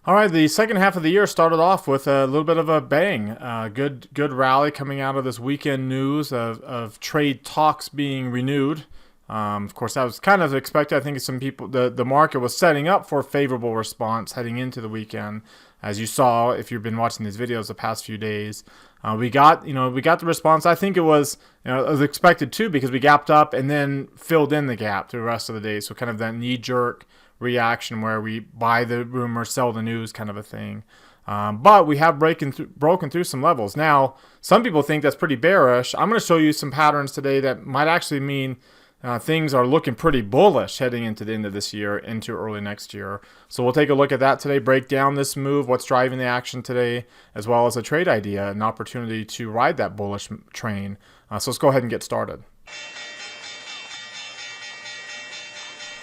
All right, the second half of the year started off with a little bit of a bang. Good rally coming out of this weekend news of trade talks being renewed. Of course, that was kind of expected. I think some people, the market was setting up for a favorable response heading into the weekend, as you saw if you've been watching these videos the past few days. We got the response. I think it was expected too because we gapped up and then filled in the gap through the rest of the day. So kind of that knee jerk reaction where we buy the rumor, sell the news kind of a thing. But we have broken through some levels. Now, some people think that's pretty bearish. I'm going to show you some patterns today that might actually mean things are looking pretty bullish heading into the end of this year, into early next year. So we'll take a look at that today, break down this move, what's driving the action today, as well as a trade idea, an opportunity to ride that bullish train. So let's go ahead and get started.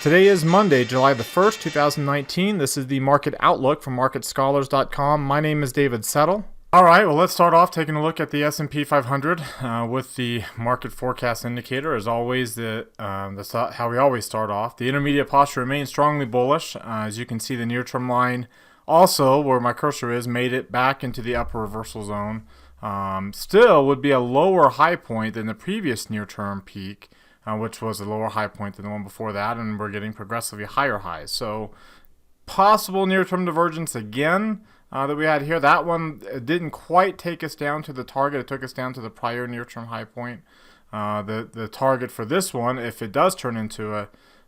Today is Monday, July the 1st, 2019. This is the Market Outlook from MarketScholars.com. My name is David Settle. All right, well, let's start off taking a look at the S&P 500 with the market forecast indicator. As always, that's how we always start off. The intermediate posture remains strongly bullish. As you can see, the near-term line also, where my cursor is, made it back into the upper reversal zone. Still would be a lower high point than the previous near-term peak, which was a lower high point than the one before that, and we're getting progressively higher highs. So possible near-term divergence again that we had here. That one didn't quite take us down to the target. It took us down to the prior near-term high point. The target for this one, if it does turn into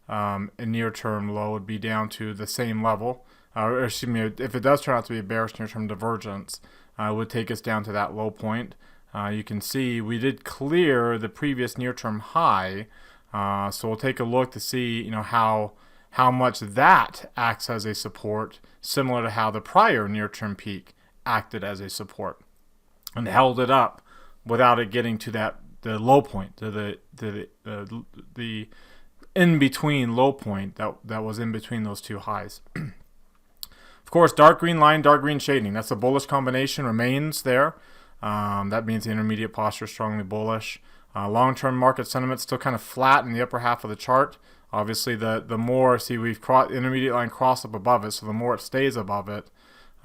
a near-term low, would be down to the same level. Or excuse me, if it does turn out to be a bearish near-term divergence, it would take us down to that low point. You can see we did clear the previous near-term high, so we'll take a look to see how much that acts as a support, similar to how the prior near-term peak acted as a support and held it up without it getting to the low point, to the in-between low point that was in between those two highs. Of course, dark green line, dark green shading. That's a bullish combination, remains there. That means the intermediate posture is strongly bullish. Long-term market sentiment still kind of flat in the upper half of the chart. Obviously, the more, see, we've intermediate line crossed up above it, so the more it stays above it,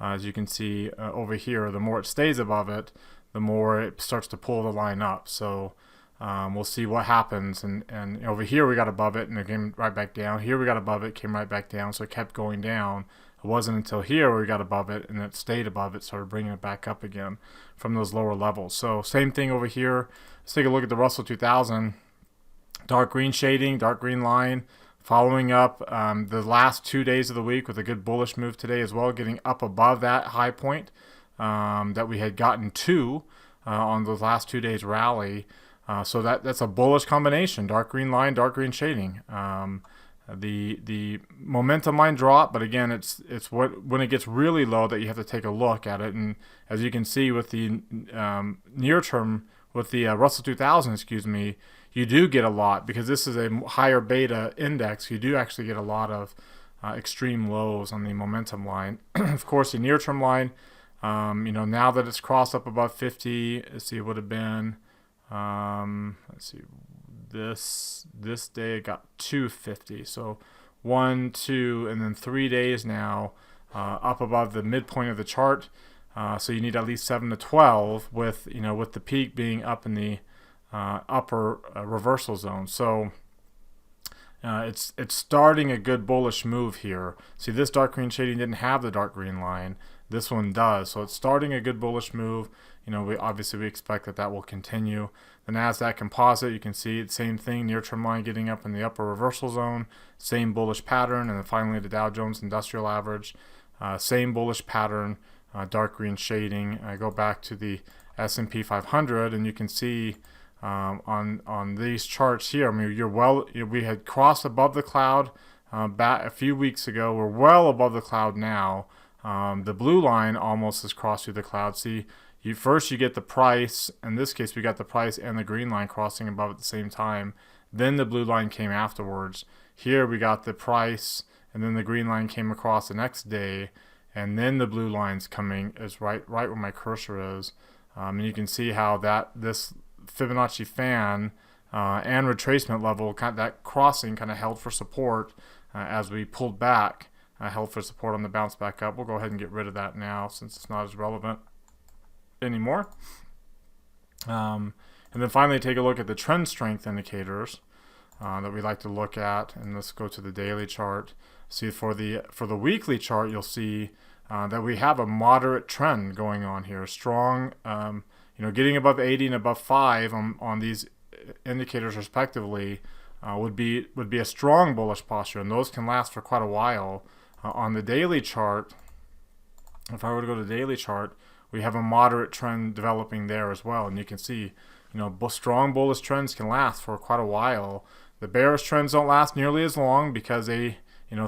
as you can see over here, the more it stays above it, the more it starts to pull the line up. So we'll see what happens. And over here we got above it, and it came right back down. Here we got above it, came right back down, so it kept going down. It wasn't until here where we got above it, and it stayed above it, started bringing it back up again from those lower levels. So same thing over here. Let's take a look at the Russell 2000. Dark green shading, dark green line, following up the last 2 days of the week with a good bullish move today as well, getting up above that high point that we had gotten to on those last 2 days rally. So that's a bullish combination, dark green line, dark green shading. The momentum line drop, but again, it's when it gets really low that you have to take a look at it. And as you can see with the near term, with the Russell 2000, excuse me, you do get a lot, because this is a higher beta index. You do actually get a lot of extreme lows on the momentum line. Of course, the near term line, now that it's crossed up above 50, let's see, it would have been, let's see, this day it got 250. So 1, 2, and then 3 days now up above the midpoint of the chart. So you need at least 7 to 12 with the peak being up in the upper reversal zone. So it's starting a good bullish move here. See, this dark green shading didn't have the dark green line. This one does. So it's starting a good bullish move. We expect that will continue. The NASDAQ composite, you can see the same thing, near-term line getting up in the upper reversal zone, same bullish pattern. And then finally the Dow Jones Industrial Average, same bullish pattern, dark green shading. I go back to the S&P 500, and you can see on these charts here, we had crossed above the cloud back a few weeks ago. We're well above the cloud now. The blue line almost has crossed through the cloud. See, first you get the price. In this case, we got the price and the green line crossing above at the same time. Then the blue line came afterwards. Here we got the price, and then the green line came across the next day, and then the blue line's coming is right where my cursor is. And you can see how this Fibonacci fan and retracement level, that crossing kind of held for support as we pulled back held for support on the bounce back up. We'll go ahead and get rid of that now since it's not as relevant anymore. And then finally take a look at the trend strength indicators that we like to look at, and let's go to the daily chart. See, for the weekly chart, you'll see that we have a moderate trend going on here. Strong, getting above 80 and above 5 on these indicators respectively would be a strong bullish posture, and those can last for quite a while. On the daily chart, if I were to go to the daily chart, we have a moderate trend developing there as well, and you can see, strong bullish trends can last for quite a while. The bearish trends don't last nearly as long because they,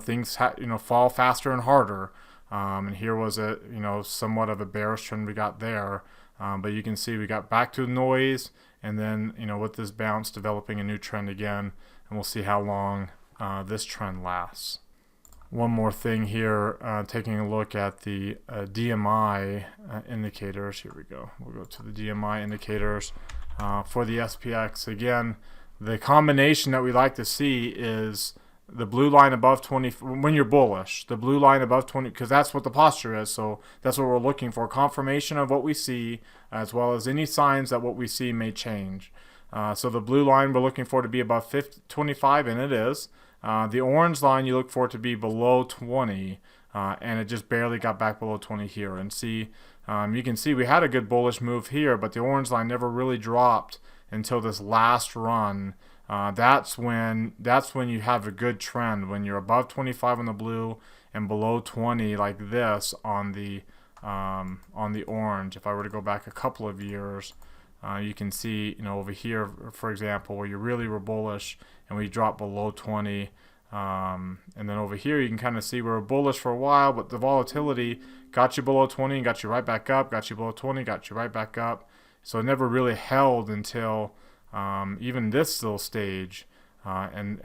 things fall faster and harder. And here was a, somewhat of a bearish trend we got there. But you can see we got back to noise, and then, with this bounce developing a new trend again, and we'll see how long this trend lasts. One more thing here, taking a look at the DMI indicators. Here we go. We'll go to the DMI indicators for the SPX. Again, the combination that we like to see is the blue line above 20 when you're bullish, the blue line above 20, because that's what the posture is. So that's what we're looking for, confirmation of what we see, as well as any signs that what we see may change. So the blue line we're looking for to be above 25, and it is. The orange line you look for it to be below 20, and it just barely got back below 20 here. And see, you can see we had a good bullish move here, but the orange line never really dropped until this last run. That's when you have a good trend, when you're above 25 on the blue and below 20 like this on the orange. If I were to go back a couple of years, you can see, over here, for example, where you really were bullish and we dropped below 20. And then over here, you can kind of see we were bullish for a while, but the volatility got you below 20 and got you right back up, got you below 20, got you right back up. So it never really held until even this little stage. And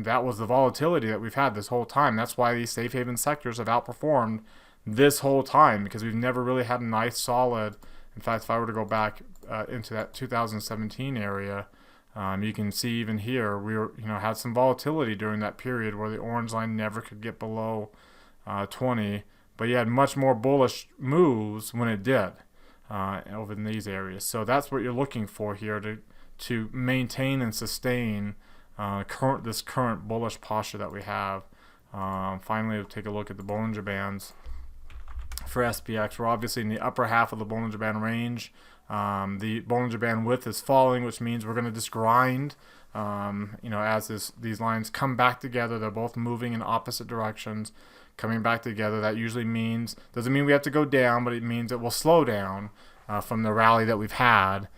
that was the volatility that we've had this whole time. That's why these safe haven sectors have outperformed this whole time, because we've never really had a nice solid. In fact, if I were to go back into that 2017 area, you can see even here we were, had some volatility during that period where the orange line never could get below 20, but you had much more bullish moves when it did over in these areas. So that's what you're looking for here to maintain and sustain this current bullish posture that we have. Finally, we'll take a look at the Bollinger Bands for SPX. We're obviously in the upper half of the Bollinger Band range. The Bollinger Band width is falling, which means we're going to just grind. As these lines come back together, they're both moving in opposite directions, coming back together. That usually doesn't mean we have to go down, but it means it will slow down from the rally that we've had,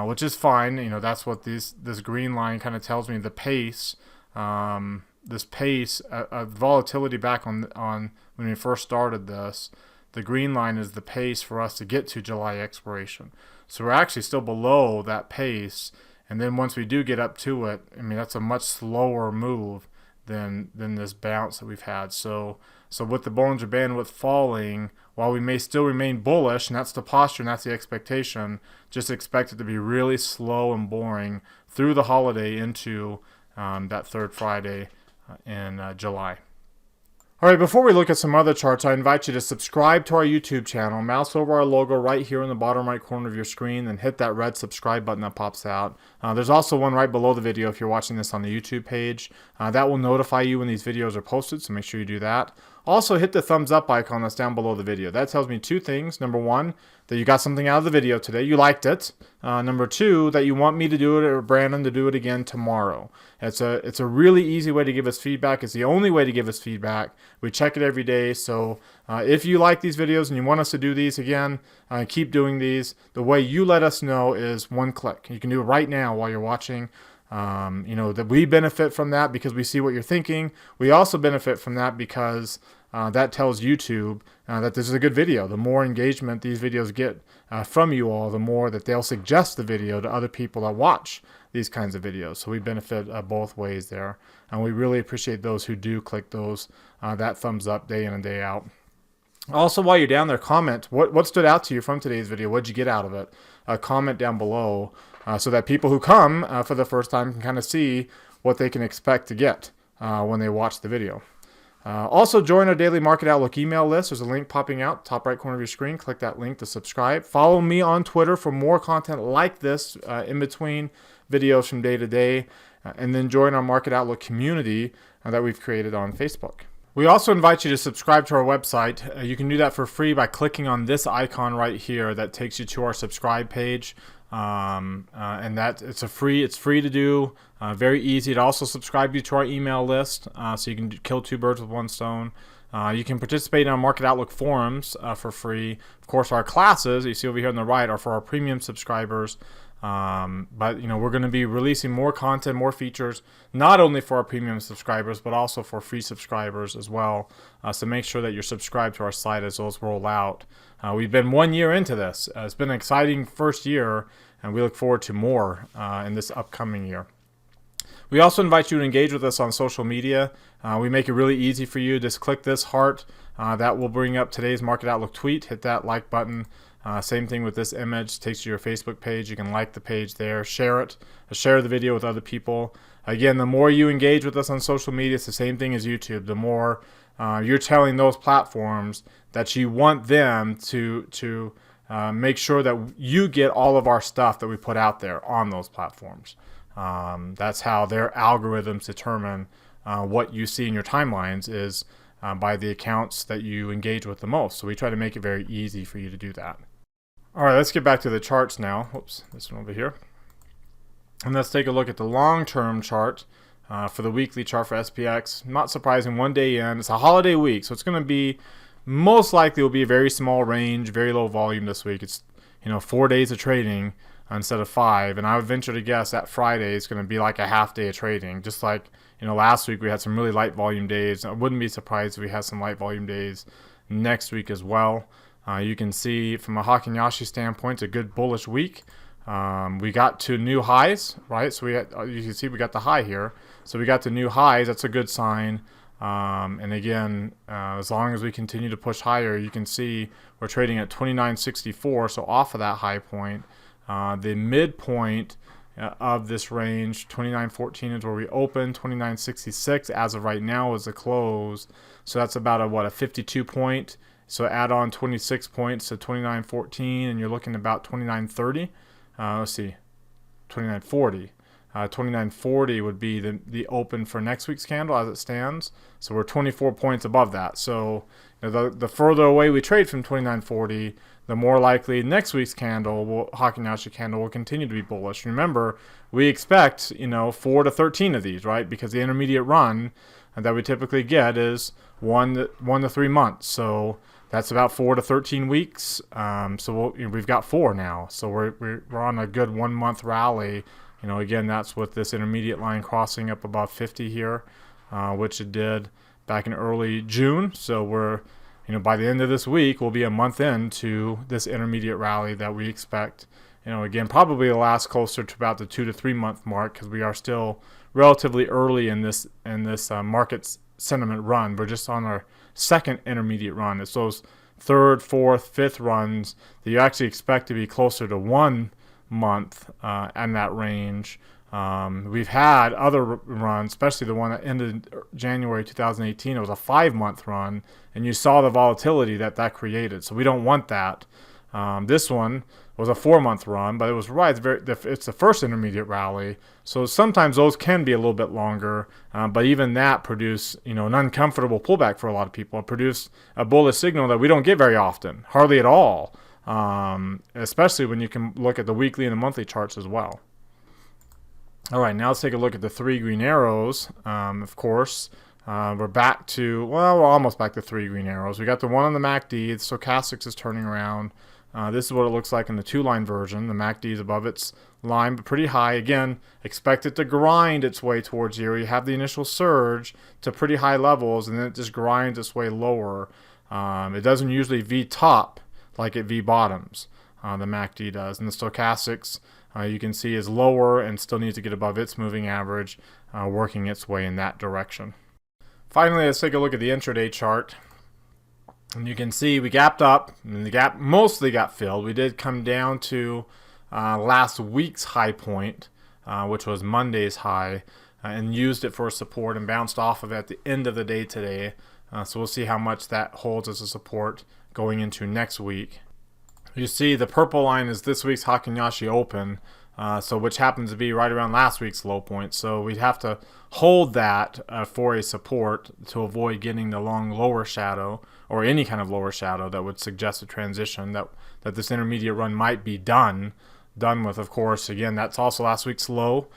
which is fine. That's what this green line kind of tells me, the pace. This pace, volatility back on when we first started this. The green line is the pace for us to get to July expiration. So we're actually still below that pace. And then once we do get up to it, that's a much slower move than this bounce that we've had. So with the Bollinger Band width falling, while we may still remain bullish, and that's the posture and that's the expectation, just expect it to be really slow and boring through the holiday into that third Friday in July. All right, before we look at some other charts, I invite you to subscribe to our YouTube channel. Mouse over our logo right here in the bottom right corner of your screen and hit that red subscribe button that pops out. There's also one right below the video if you're watching this on the YouTube page. That will notify you when these videos are posted, so make sure you do that. Also, hit the thumbs up icon that's down below the video. That tells me two things. Number one, that you got something out of the video today, you liked it. Number two, that you want me to do it or Brandon to do it again tomorrow. It's a really easy way to give us feedback. It's the only way to give us feedback. We check it every day. So if you like these videos and you want us to do these again, keep doing these. The way you let us know is one click. You can do it right now while you're watching. That we benefit from that because we see what you're thinking. We also benefit from that because that tells YouTube that this is a good video. The more engagement these videos get from you all, the more that they'll suggest the video to other people that watch these kinds of videos. So we benefit both ways there, and we really appreciate those who do click that thumbs up day in and day out. Also, while you're down there, comment what stood out to you from today's video. What did you get out of it? Comment down below so that people who come for the first time can kind of see what they can expect to get when they watch the video. Also, join our daily Market Outlook email list. There's a link popping out top right corner of your screen. Click that link to subscribe. Follow me on Twitter for more content like this in between videos from day to day. And then join our Market Outlook community that we've created on Facebook. We also invite you to subscribe to our website. You can do that for free by clicking on this icon right here that takes you to our subscribe page. And that it's free to do, very easy to also subscribe you to our email list, so you can kill two birds with one stone. You can participate in our Market Outlook forums for free. Of course, our classes you see over here on the right are for our premium subscribers. But we're going to be releasing more content, more features, not only for our premium subscribers, but also for free subscribers as well. So make sure that you're subscribed to our site as those roll out. We've been 1 year into this. It's been an exciting first year, and we look forward to more in this upcoming year. We also invite you to engage with us on social media. We make it really easy for you. Just click this heart. That will bring up today's Market Outlook tweet. Hit that like button. Same thing with this image. Takes you to your Facebook page. You can like the page there. Share it. Share the video with other people. Again, the more you engage with us on social media, it's the same thing as YouTube. The more you're telling those platforms that you want them to make sure that you get all of our stuff that we put out there on those platforms. That's how their algorithms determine what you see in your timelines is by the accounts that you engage with the most. So we try to make it very easy for you to do that. All right, let's get back to the charts now. Oops, this one over here. And let's take a look at the long-term chart for the weekly chart for SPX. Not surprising, 1 day in. It's a holiday week, so it's going to be most likely will be a very small range, very low volume this week. It's 4 days of trading instead of 5, and I would venture to guess that Friday is going to be like a half day of trading. Just like last week we had some really light volume days. I wouldn't be surprised if we had some light volume days next week as well. You can see from a Hakinyashu standpoint, it's a good bullish week. We got to new highs, right? So you can see we got the high here. So we got to new highs. That's a good sign. And again, as long as we continue to push higher, you can see we're trading at 29.64. So off of that high point, the midpoint of this range, 29.14 is where we open. 29.66 as of right now is the close. So that's about a 52 point. So add on 26 points to 29.14, and you're looking at about 29.30. Let's see, 29.40. 29.40 would be the open for next week's candle as it stands. So we're 24 points above that. So the further away we trade from 29.40, the more likely next week's candle, Hakinyashu candle, will continue to be bullish. Remember, we expect 4 to 13 of these, right? Because the intermediate run that we typically get is 1 to 3 months. So that's about 4 to 13 weeks. So we've got 4 now. So we're on a good 1 month rally. Again, that's with this intermediate line crossing up above 50 here, which it did back in early June. So we're, by the end of this week, we'll be a month into this intermediate rally that we expect. Again, probably will last closer to about the 2 to 3 month mark because we are still relatively early in this market sentiment run. We're just on our second intermediate run. It's those third, fourth, fifth runs that you actually expect to be closer to 1 month in that range. We've had other runs, especially the one that ended January 2018. It was a 5-month run, and you saw the volatility that created. So we don't want that. This one was a 4-month run, but it was right. It's the first intermediate rally, so sometimes those can be a little bit longer. But even that produced, an uncomfortable pullback for a lot of people. It produced a bullish signal that we don't get very often, hardly at all. Especially when you can look at the weekly and the monthly charts as well. All right, now let's take a look at the 3 green arrows. Of course, we're back to, we're almost back to 3 green arrows. We got the one on the MACD. The stochastics is turning around. This is what it looks like in the 2-line version. The MACD is above its line, but pretty high. Again, expect it to grind its way towards zero. You have the initial surge to pretty high levels, and then it just grinds its way lower. It doesn't usually V-top like it V-bottoms. The MACD does. And the stochastics, you can see, is lower and still needs to get above its moving average, working its way in that direction. Finally, let's take a look at the intraday chart. And you can see we gapped up, and the gap mostly got filled. We did come down to last week's high point, which was Monday's high, and used it for support and bounced off of it at the end of the day today. So we'll see how much that holds as a support going into next week. You see the purple line is this week's Hakunashi Open, so which happens to be right around last week's low point. So we'd have to hold that for a support to avoid getting the long lower shadow or any kind of lower shadow that would suggest a transition that this intermediate run might be done with. Of course, again, that's also last week's low.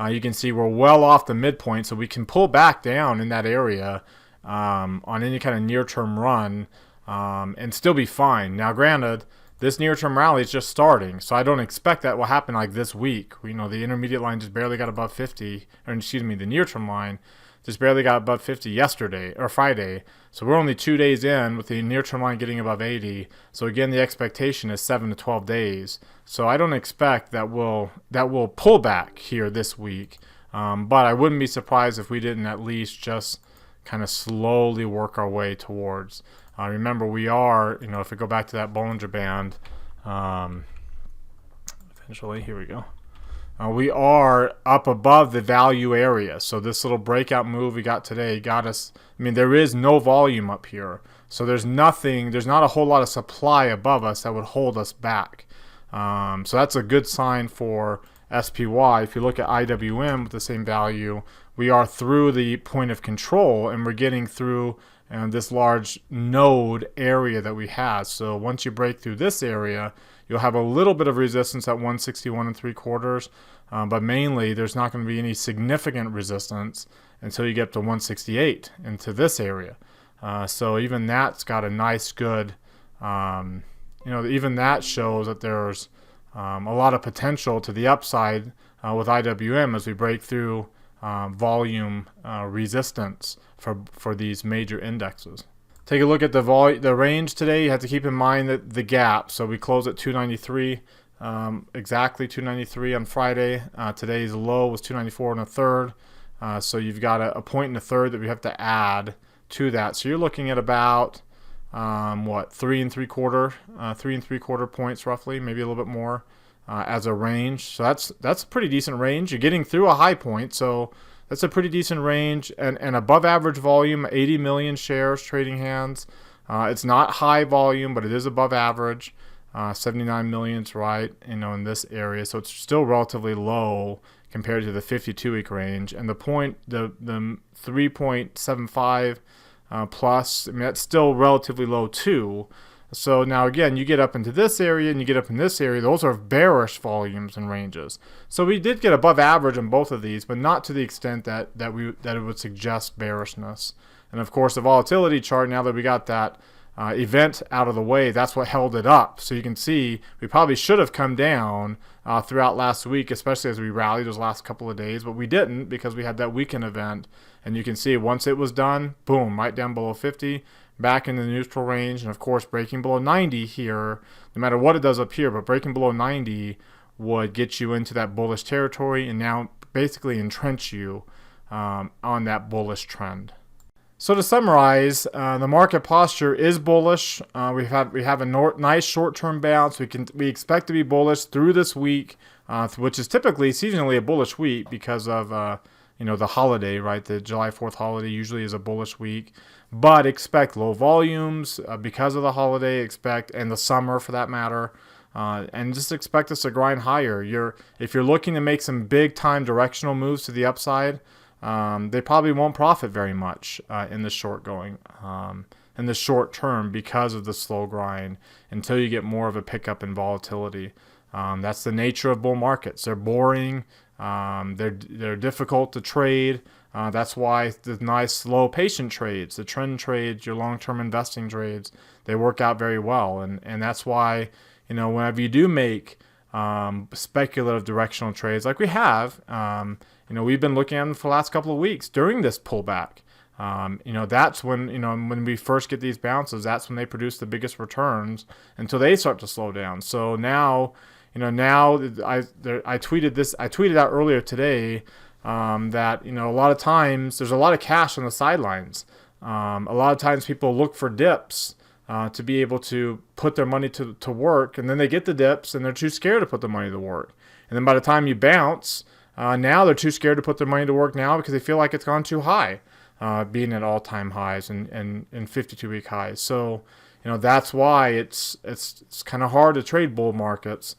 You can see we're well off the midpoint, so we can pull back down in that area on any kind of near-term run and still be fine. Now, granted, this near-term rally is just starting, so I don't expect that will happen like this week. The intermediate line just barely got above 50, the near-term line just barely got above 50 yesterday or Friday. So we're only 2 days in with the near-term line getting above 80. So again, the expectation is 7 to 12 days. So I don't expect that will pull back here this week. But I wouldn't be surprised if we didn't at least just kind of slowly work our way towards. Remember, we are, if we go back to that Bollinger Band, eventually, here we go. We are up above the value area. So this little breakout move we got today got us, there is no volume up here. So there's not a whole lot of supply above us that would hold us back. So that's a good sign for SPY. If you look at IWM with the same value, we are through the point of control and we're getting through this large node area that we have. So once you break through this area, you'll have a little bit of resistance at 161 3/4, but mainly there's not going to be any significant resistance until you get to 168 into this area. So even that's got a nice good, even that shows that there's a lot of potential to the upside with IWM as we break through volume resistance for these major indexes. Take a look at the range today. You have to keep in mind that the gap. So we closed at 293, exactly 293 on Friday. Today's low was 294 1/3. So you've got a point and a third that we have to add to that. So you're looking at about 3 3/4 points roughly, maybe a little bit more as a range. So that's a pretty decent range. You're getting through a high point, so that's a pretty decent range and above average volume, 80 million shares trading hands. It's not high volume, but it is above average. 79 million's right, in this area, so it's still relatively low compared to the 52-week range. And the 3.75 plus, that's still relatively low too. So now again, you get up into this area and you get up in this area, those are bearish volumes and ranges. So we did get above average in both of these, but not to the extent that it would suggest bearishness. And of course, the volatility chart, now that we got that event out of the way, that's what held it up. So you can see we probably should have come down throughout last week, especially as we rallied those last couple of days, but we didn't because we had that weekend event. And you can see once it was done, boom, right down below 50, back in the neutral range. And of course, breaking below 90 here, no matter what it does up here, but breaking below 90 would get you into that bullish territory and now basically entrench you on that bullish trend. So to summarize, the market posture is bullish. We have a nice short-term bounce. We expect to be bullish through this week, which is typically seasonally a bullish week because of the holiday, right? The July 4th holiday usually is a bullish week, but expect low volumes because of the holiday. And the summer for that matter, and just expect us to grind higher. If you're looking to make some big-time directional moves to the upside, they probably won't profit very much in the short term because of the slow grind until you get more of a pickup in volatility. That's the nature of bull markets. They're boring. They're difficult to trade. That's why the nice, slow, patient trades, the trend trades, your long-term investing trades, they work out very well. And that's why, whenever you do make speculative directional trades like we have, we've been looking at them for the last couple of weeks during this pullback. That's when, when we first get these bounces, that's when they produce the biggest returns until they start to slow down. So now, I tweeted out earlier today that, a lot of times there's a lot of cash on the sidelines. A lot of times people look for dips to be able to put their money to work, and then they get the dips and they're too scared to put the money to work. And then by the time you bounce, now they're too scared to put their money to work now because they feel like it's gone too high. being at all-time highs and 52-week highs. So, that's why it's kind of hard to trade bull markets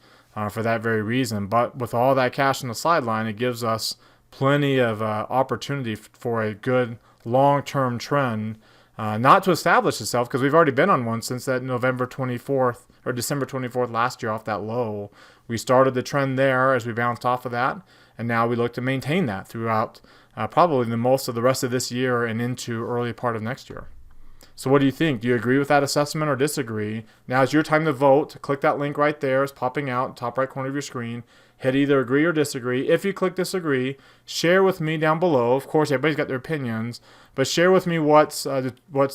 for that very reason. But with all that cash on the sideline, it gives us plenty of opportunity for a good long-term trend, not to establish itself, because we've already been on one since that November 24th or December 24th last year off that low. We started the trend there as we bounced off of that, and now we look to maintain that throughout probably the most of the rest of this year and into early part of next year. So what do you think? Do you agree with that assessment or disagree? Now is your time to vote. Click that link right there. It's popping out top right corner of your screen. Hit either agree or disagree. If you click disagree, share with me down below. Of course, everybody's got their opinions, but share with me what's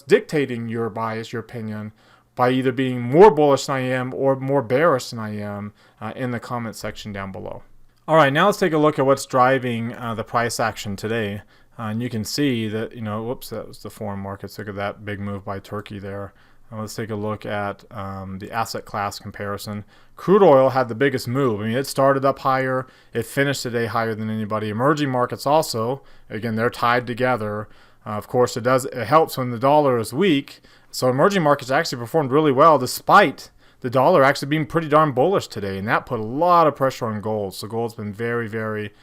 dictating your bias, your opinion, by either being more bullish than I am or more bearish than I am in the comment section down below. All right, now let's take a look at what's driving the price action today. And you can see that, whoops, that was the foreign markets. Look at that big move by Turkey there. Let's take a look at the asset class comparison. Crude oil had the biggest move. I mean, it started up higher. It finished today higher than anybody. Emerging markets also, again, they're tied together. Of course, it helps when the dollar is weak. So emerging markets actually performed really well despite the dollar actually being pretty darn bullish today. And that put a lot of pressure on gold. So gold's been very, very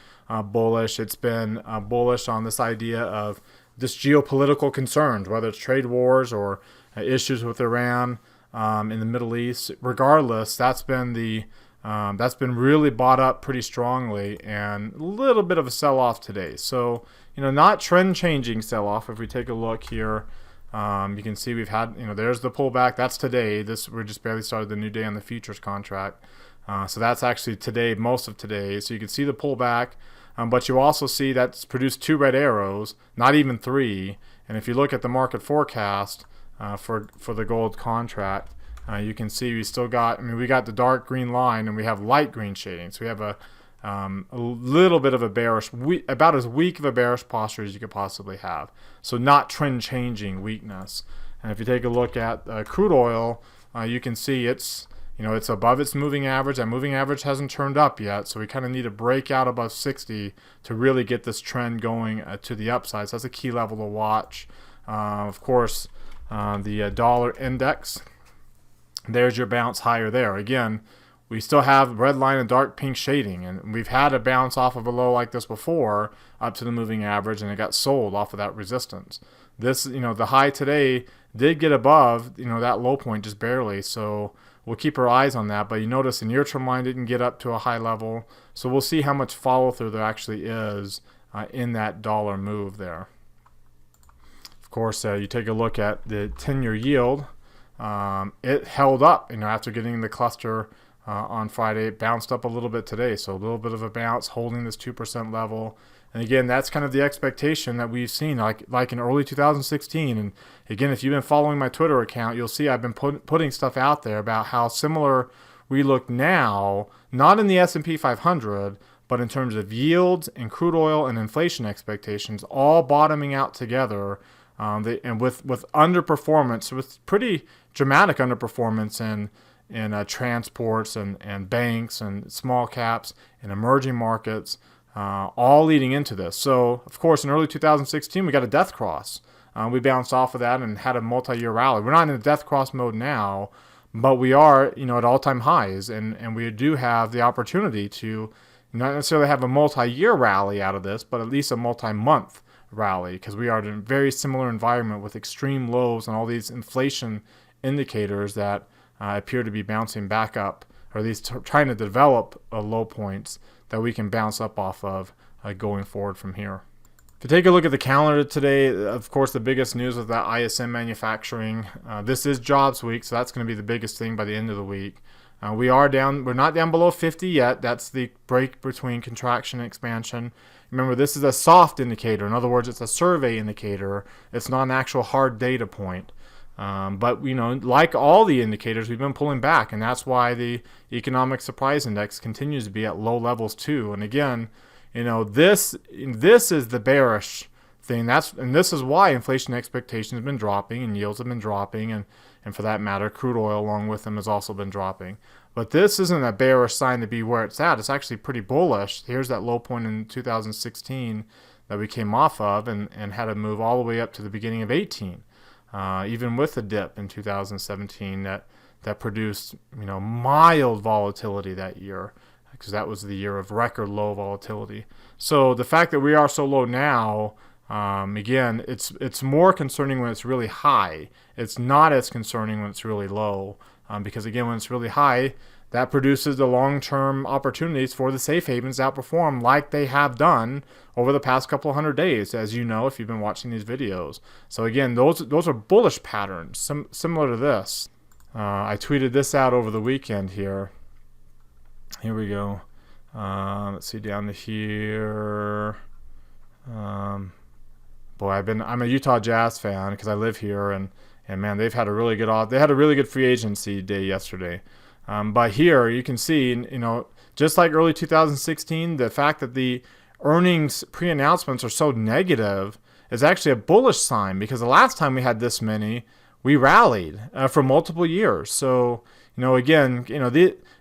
bullish. It's been bullish on this idea of this geopolitical concerns, whether it's trade wars or issues with Iran in the Middle East. Regardless, that's been really bought up pretty strongly, and a little bit of a sell-off today. So not trend-changing sell-off. If we take a look here, you can see we've had there's the pullback. That's today. We just barely started the new day on the futures contract. So that's actually today, most of today. So you can see the pullback. But you also see that's produced 2 red arrows, not even 3. And if you look at the market forecast for the gold contract, you can see we still got, we got the dark green line and we have light green shading. So we have a little bit of a bearish, about as weak of a bearish posture as you could possibly have. So not trend changing weakness. And if you take a look at crude oil, you can see it's above its moving average. That moving average hasn't turned up yet, so we kind of need to break out above 60 to really get this trend going to the upside. So that's a key level to watch. Of course, the dollar index, there's your bounce higher there. Again, we still have red line and dark pink shading, and we've had a bounce off of a low like this before up to the moving average, and it got sold off of that resistance. This, the high today did get above, that low point just barely, so we'll keep our eyes on that. But you notice the near-term line didn't get up to a high level. So we'll see how much follow-through there actually is in that dollar move there. Of course, you take a look at the 10-year yield. It held up after getting the cluster on Friday. It bounced up a little bit today. So a little bit of a bounce holding this 2% level. And again, that's kind of the expectation that we've seen like in early 2016. And again, if you've been following my Twitter account, you'll see I've been putting stuff out there about how similar we look now, not in the S&P 500, but in terms of yields and crude oil and inflation expectations, all bottoming out together, and with underperformance, with pretty dramatic underperformance in transports and banks and small caps and emerging markets. All leading into this. So, of course, in early 2016, we got a death cross. We bounced off of that and had a multi-year rally. We're not in a death cross mode now, but we are, at all-time highs, and we do have the opportunity to not necessarily have a multi-year rally out of this, but at least a multi-month rally, because we are in a very similar environment with extreme lows and all these inflation indicators that appear to be bouncing back up, or at least trying to develop low points that we can bounce up off of going forward from here. If you take a look at the calendar today, of course, the biggest news was that ISM manufacturing. This is jobs week, so that's going to be the biggest thing by the end of the week. We're not down below 50 yet. That's the break between contraction and expansion. Remember, this is a soft indicator. In other words, it's a survey indicator. It's not an actual hard data point. But, like all the indicators, we've been pulling back, and that's why the economic surprise index continues to be at low levels too. And again, this is the bearish thing. And this is why inflation expectations have been dropping and yields have been dropping, and for that matter, crude oil along with them has also been dropping. But this isn't a bearish sign to be where it's at. It's actually pretty bullish. Here's that low point in 2016. that we came off of and had to move all the way up to the beginning of 18, even with the dip in 2017 that produced mild volatility that year, because that was the year of record low volatility. So the fact that we are so low now, again, it's more concerning when it's really high. It's not as concerning when it's really low, because again, when it's really high, that produces the long-term opportunities for the safe havens to outperform like they have done over the past couple hundred days, as you know if you've been watching these videos. So again, those are bullish patterns, similar to this. I tweeted this out over the weekend here. Here we go. Let's see down to here. Boy, I'm a Utah Jazz fan because I live here, and man, they had a really good free agency day yesterday. But here you can see, just like early 2016, the fact that the earnings pre-announcements are so negative is actually a bullish sign, because the last time we had this many, we rallied for multiple years. So, again,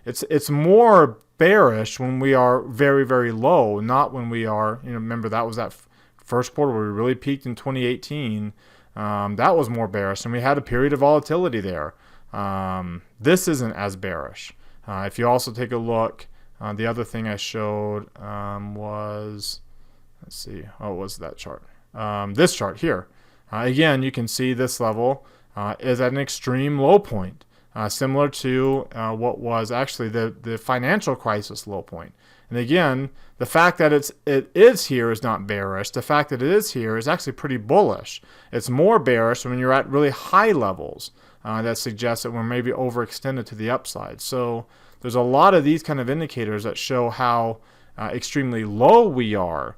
it's more bearish when we are very, very low, not when we are, remember that was that first quarter where we really peaked in 2018. That was more bearish, and we had a period of volatility there. This isn't as bearish. If you also take a look, the other thing I showed was, let's see, it was that chart. This chart here. Again, you can see this level is at an extreme low point, similar to what was actually the financial crisis low point. And again, the fact that it is here is not bearish. The fact that it is here is actually pretty bullish. It's more bearish when you're at really high levels. That suggests that we're maybe overextended to the upside. So there's a lot of these kind of indicators that show how extremely low we are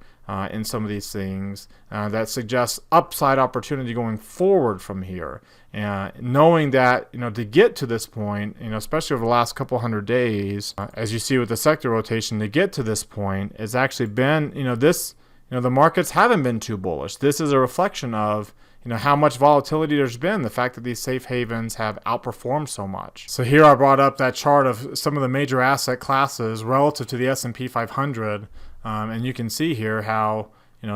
in some of these things, that suggests upside opportunity going forward from here. Knowing that, to get to this point, especially over the last couple hundred days, as you see with the sector rotation, to get to this point has actually been, the markets haven't been too bullish. This is a reflection of how much volatility there's been, the fact that these safe havens have outperformed so much. So here I brought up that chart of some of the major asset classes relative to the S&P 500, and you can see here how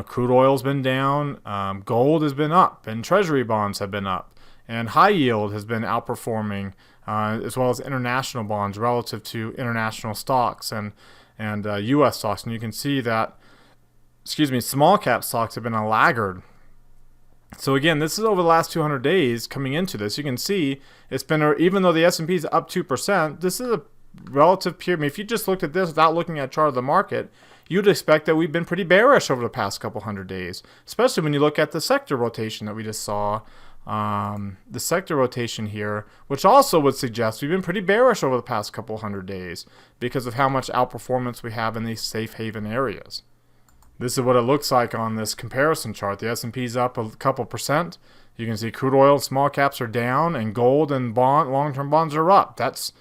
crude oil's been down, gold has been up, and treasury bonds have been up, and high yield has been outperforming, as well as international bonds relative to international stocks and U.S. stocks. And you can see that, small cap stocks have been a laggard. So again, this is over the last 200 days coming into this. You can see it's been, even though the S&P is up 2%, this is a relative period. I mean, if you just looked at this without looking at chart of the market, you'd expect that we've been pretty bearish over the past couple hundred days, especially when you look at the sector rotation that we just saw. The sector rotation here, which also would suggest we've been pretty bearish over the past couple hundred days because of how much outperformance we have in these safe haven areas. This is what it looks like on this comparison chart. The S&P's up a couple percent. You can see crude oil and small caps are down, and gold and long-term bonds are up. That's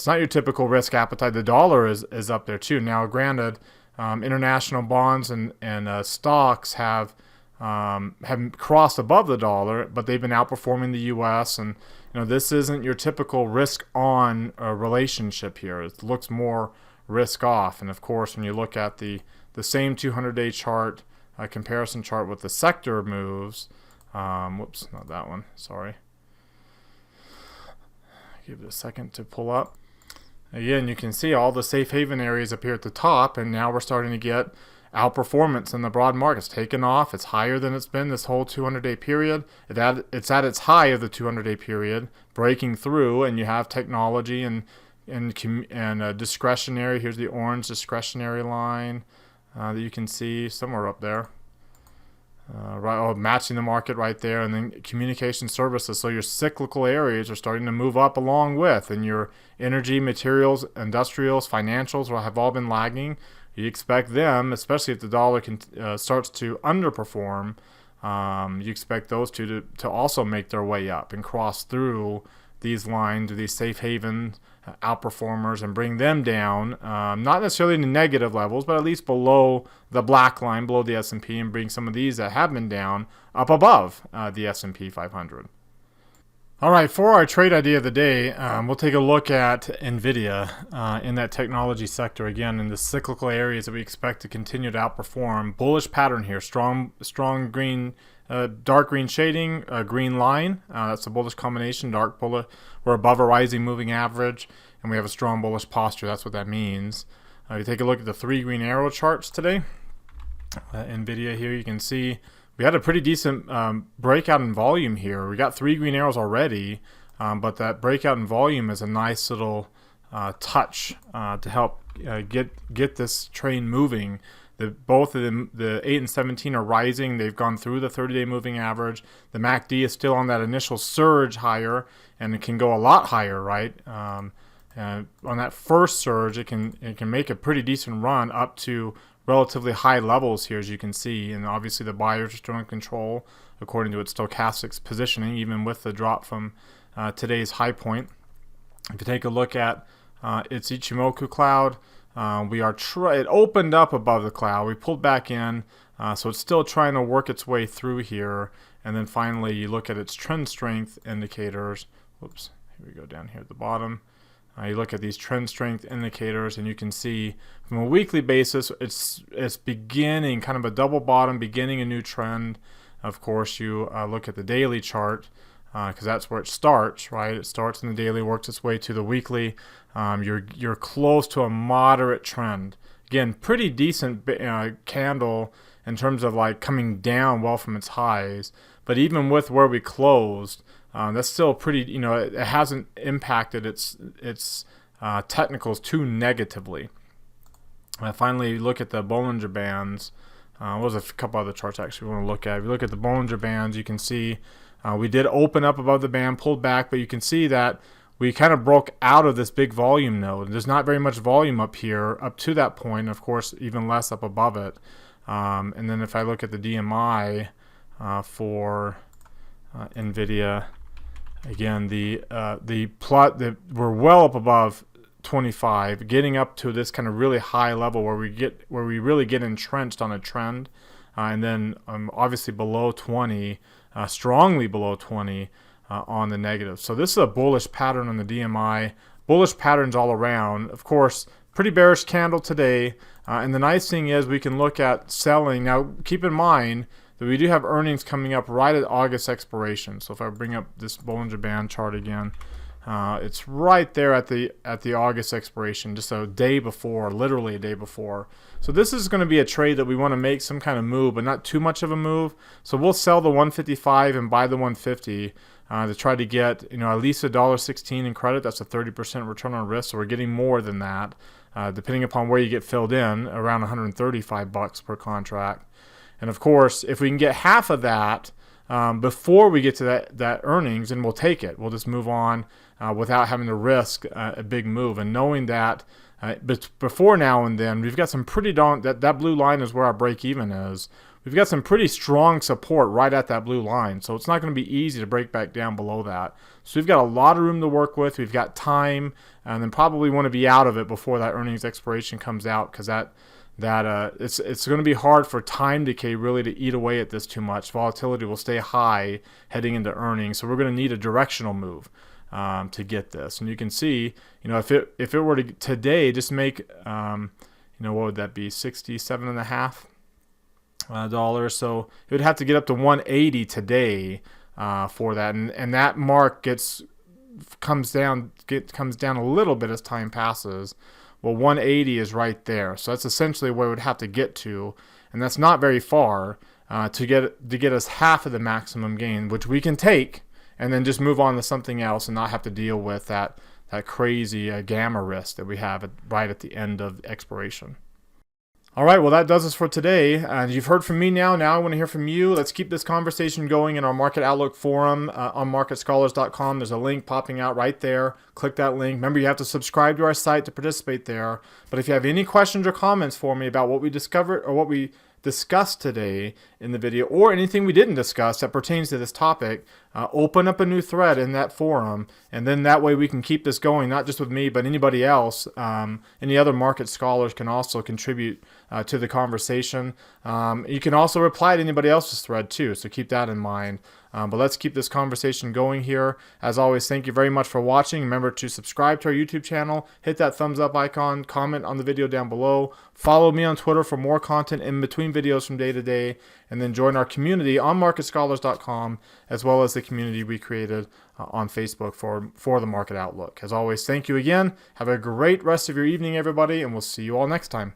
not your typical risk appetite. The dollar is up there too. Now, granted, international bonds and stocks have crossed above the dollar, but they've been outperforming the U.S. And this isn't your typical risk-on relationship here. It looks more risk-off. And of course, when you look at the same 200-day chart, comparison chart with the sector moves. Whoops, not that one. Sorry. Give it a second to pull up. Again, you can see all the safe haven areas appear at the top, and now we're starting to get outperformance in the broad markets. Taken off. It's higher than it's been this whole 200-day period. It's at its high of the 200-day period, breaking through, and you have technology and discretionary. Here's the orange discretionary line. That you can see somewhere up there, matching the market right there, and then communication services. So your cyclical areas are starting to move up along with, and your energy, materials, industrials, financials have all been lagging. You expect them, especially if the dollar starts to underperform, you expect those two to also make their way up and cross through these lines, these safe haven outperformers, and bring them down, not necessarily in the negative levels, but at least below the black line, below the S&P, and bring some of these that have been down up above the S&P 500. All right, for our trade idea of the day, we'll take a look at Nvidia in that technology sector again in the cyclical areas that we expect to continue to outperform. Bullish pattern here, strong green, dark green shading, green line. That's a bullish combination. Dark bullish. We're above a rising moving average, and we have a strong bullish posture. That's what that means. You take a look at the 3 green arrow charts today. Nvidia here, you can see. We had a pretty decent breakout in volume here. We got 3 green arrows already, but that breakout in volume is a nice little touch to help get this train moving. Both of them, the 8 and 17, are rising. They've gone through the 30-day moving average. The MACD is still on that initial surge higher, and it can go a lot higher, right? On that first surge, it can make a pretty decent run up to relatively high levels here, as you can see, and obviously the buyers are still in control according to its stochastics positioning, even with the drop from today's high point. If you take a look at its Ichimoku cloud, it opened up above the cloud. We pulled back in, so it's still trying to work its way through here. And then finally, you look at its trend strength indicators. Whoops, here we go down here at the bottom. You look at these trend strength indicators, and you can see from a weekly basis, it's beginning kind of a double bottom, beginning a new trend. Of course, you look at the daily chart because that's where it starts, right? It starts in the daily, works its way to the weekly. You're close to a moderate trend. Again, pretty decent candle in terms of like coming down well from its highs. But even with where we closed, that's still pretty, it hasn't impacted its technicals too negatively. Finally, you look at the Bollinger Bands. There's a couple other charts actually we want to look at. If you look at the Bollinger Bands, you can see we did open up above the band, pulled back, but you can see that we kind of broke out of this big volume node. There's not very much volume up here, up to that point, of course, even less up above it. And then if I look at the DMI for Nvidia, again, we're well up above 25, getting up to this kind of really high level where we really get entrenched on a trend, and then obviously below 20, strongly below 20 on the negative. So this is a bullish pattern on the DMI, bullish patterns all around. Of course, pretty bearish candle today, and the nice thing is we can look at selling. Now, keep in mind that we do have earnings coming up right at August expiration. So if I bring up this Bollinger Band chart again, it's right there at the August expiration, just a day before, literally a day before. So this is going to be a trade that we want to make some kind of move, but not too much of a move. So we'll sell the 155 and buy the 150 to try to get at least $1.16 in credit. That's a 30% return on risk. So we're getting more than that, depending upon where you get filled in, around 135 bucks per contract. And of course, if we can get half of that before we get to that earnings, then we'll take it. We'll just move on without having to risk a big move. And knowing that but before now and then, we've got some pretty that blue line is where our break even is. We've got some pretty strong support right at that blue line. So it's not going to be easy to break back down below that. So we've got a lot of room to work with. We've got time, and then probably want to be out of it before that earnings expiration comes out, because it's going to be hard for time decay really to eat away at this too much. Volatility will stay high heading into earnings, so we're going to need a directional move to get this. And you can see, if it were to today just make, what would that be, $67.50 So it would have to get up to 180 today for that, and that mark comes down a little bit as time passes. Well, 180 is right there, so that's essentially where it would have to get to, and that's not very far to get us half of the maximum gain, which we can take, and then just move on to something else and not have to deal with that crazy gamma risk that we have right at the end of expiration. All right, well, that does us for today. You've heard from me now. Now I want to hear from you. Let's keep this conversation going in our Market Outlook forum on marketscholars.com. There's a link popping out right there. Click that link. Remember, you have to subscribe to our site to participate there. But if you have any questions or comments for me about what we discovered or what we discussed today in the video, or anything we didn't discuss that pertains to this topic, open up a new thread in that forum, and then that way we can keep this going, not just with me, but anybody else. Any other market scholars can also contribute to the conversation. You can also reply to anybody else's thread too, so keep that in mind. But let's keep this conversation going here. As always, thank you very much for watching. Remember to subscribe to our YouTube channel, hit that thumbs up icon, comment on the video down below, follow me on Twitter for more content in between videos from day to day, and then join our community on marketscholars.com, as well as the community we created on Facebook for the Market Outlook. As always, thank you again. Have a great rest of your evening, everybody, and we'll see you all next time.